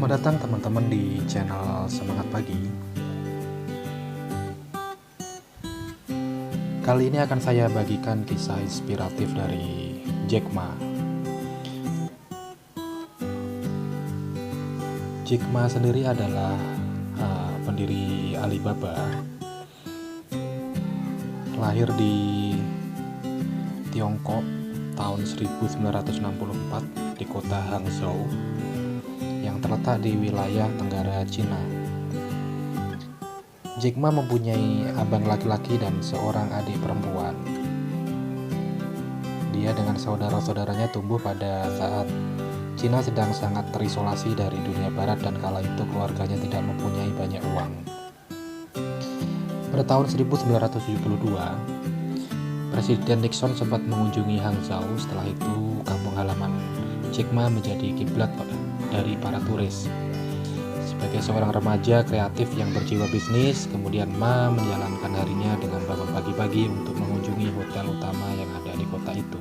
Selamat datang teman-teman di channel Semangat Pagi. Kali ini akan saya bagikan kisah inspiratif dari Jack Ma. Jack Ma sendiri adalah pendiri Alibaba. Lahir di Tiongkok tahun 1964 di kota Hangzhou yang terletak di wilayah Tenggara Cina. Jack Ma mempunyai abang laki-laki dan seorang adik perempuan. Dia dengan saudara-saudaranya tumbuh pada saat Cina sedang sangat terisolasi dari dunia barat dan kala itu keluarganya tidak mempunyai banyak uang. Pada tahun 1972, Presiden Nixon sempat mengunjungi Hangzhou. Setelah itu, kampung halaman Jack Ma menjadi kiblat dari para turis. Sebagai seorang remaja kreatif yang berjiwa bisnis, kemudian Ma menjalankan harinya dengan bangun pagi-pagi untuk mengunjungi hotel utama yang ada di kota itu.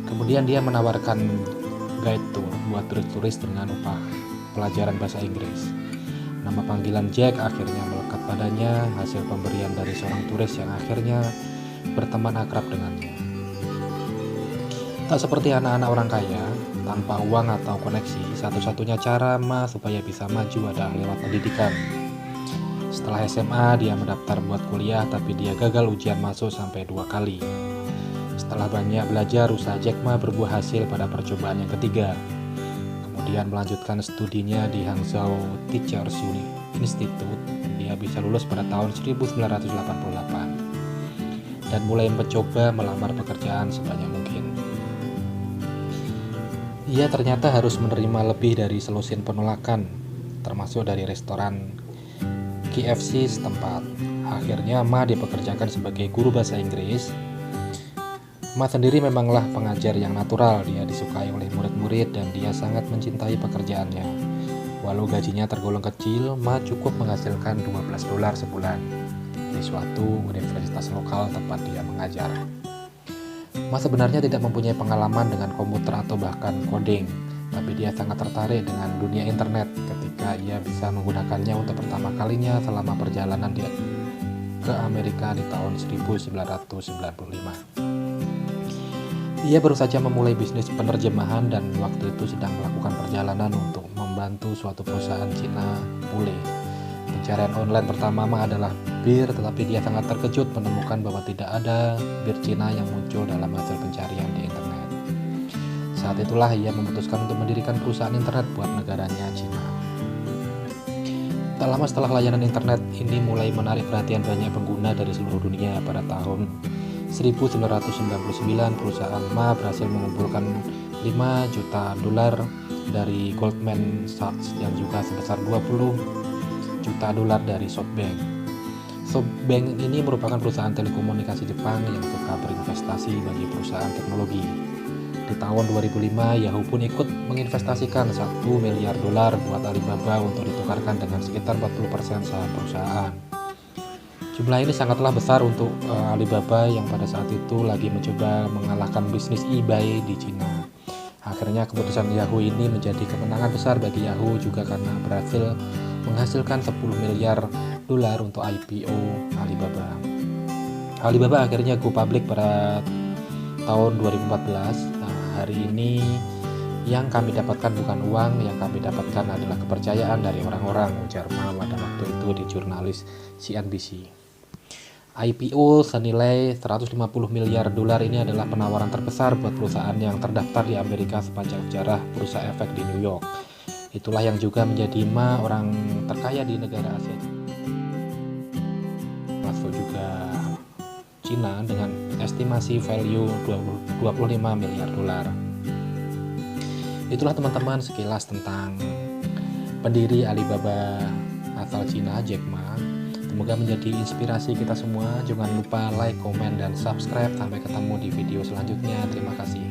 Kemudian dia menawarkan guide tour buat turis-turis dengan upah pelajaran bahasa Inggris. Nama panggilan Jack akhirnya melekat padanya, hasil pemberian dari seorang turis yang akhirnya berteman akrab dengannya. Tak seperti anak-anak orang kaya, tanpa uang atau koneksi, satu-satunya cara Ma supaya bisa maju adalah lewat pendidikan. Setelah SMA, dia mendaftar buat kuliah, tapi dia gagal ujian masuk sampai 2 kali. Setelah banyak belajar, usaha Jack Ma berbuah hasil pada percobaan yang ketiga. Kemudian melanjutkan studinya di Hangzhou Teachers Institute. Dia bisa lulus pada tahun 1988 dan mulai mencoba melamar pekerjaan sebanyak mungkin. Ia ternyata harus menerima lebih dari selusin penolakan, termasuk dari restoran KFC setempat. Akhirnya Ma dipekerjakan sebagai guru bahasa Inggris. Ma sendiri memanglah pengajar yang natural, dia disukai oleh murid-murid dan dia sangat mencintai pekerjaannya. Walau gajinya tergolong kecil, Ma cukup menghasilkan $12 sebulan di suatu universitas lokal tempat dia mengajar. Ma sebenarnya tidak mempunyai pengalaman dengan komputer atau bahkan coding, tapi dia sangat tertarik dengan dunia internet ketika ia bisa menggunakannya untuk pertama kalinya selama perjalanan dia ke Amerika di tahun 1995. Ia baru saja memulai bisnis penerjemahan dan waktu itu sedang melakukan perjalanan untuk membantu suatu perusahaan Cina pulih. Pencarian online pertama Ma adalah bir, tetapi dia sangat terkejut menemukan bahwa tidak ada bir Cina yang muncul dalam hasil pencarian di internet. Saat itulah ia memutuskan untuk mendirikan perusahaan internet buat negaranya Cina. Tak lama setelah layanan internet ini mulai menarik perhatian banyak pengguna dari seluruh dunia, pada tahun 1999 perusahaan Ma berhasil mengumpulkan $5 juta dari Goldman Sachs dan juga sebesar $20 juta dari SoftBank. SoftBank ini merupakan perusahaan telekomunikasi Jepang yang suka berinvestasi bagi perusahaan teknologi. Di tahun 2005, Yahoo pun ikut menginvestasikan $1 miliar buat Alibaba untuk ditukarkan dengan sekitar 40% saham perusahaan. Jumlah ini sangatlah besar untuk Alibaba yang pada saat itu lagi mencoba mengalahkan bisnis eBay di Cina. Akhirnya keputusan Yahoo ini menjadi kemenangan besar bagi Yahoo juga karena berhasil menghasilkan $10 miliar untuk IPO Alibaba. Alibaba akhirnya go public pada tahun 2014. Nah, hari ini yang kami dapatkan bukan uang, yang kami dapatkan adalah kepercayaan dari orang-orang, ujar Ma pada waktu itu di jurnalis CNBC. IPO senilai $150 miliar ini adalah penawaran terbesar buat perusahaan yang terdaftar di Amerika sepanjang sejarah bursa efek di New York. Itulah yang juga menjadi Ma orang terkaya di negara Asia, masuk juga Cina dengan estimasi value $25 miliar. Itulah teman-teman sekilas tentang pendiri Alibaba asal Cina, Jack Ma. Semoga menjadi inspirasi kita semua. Jangan lupa like, komen, dan subscribe. Sampai ketemu di video selanjutnya. Terima kasih.